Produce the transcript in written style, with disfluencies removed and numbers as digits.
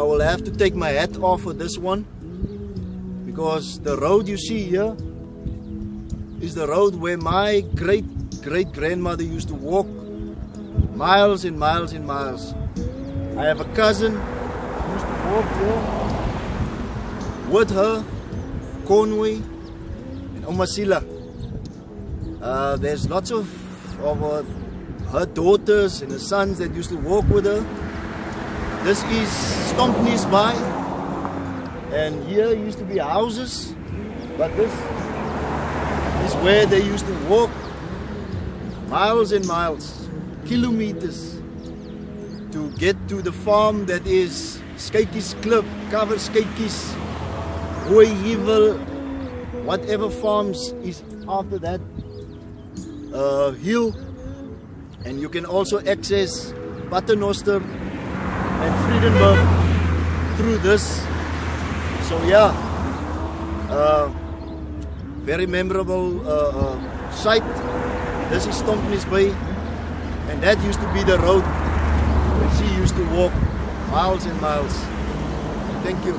will have to take my hat off for this one, because the road you see here is the road where my great-great-grandmother used to walk miles and miles and miles. I have a cousin who used to walk here with her, Conway and Omasila. There's lots of her daughters and her sons that used to walk with her. This is Stompnies Bay, and here used to be houses, but this is where they used to walk miles and miles, kilometers, to get to the farm that is Skytjies Klip, Cover Skytjies, Hooihevel, whatever farms is after that hill. And you can also access Paternoster and Friedenberg through this. So yeah, very memorable site. This is Stompnies Bay, and that used to be the road where she used to walk miles and miles. Thank you.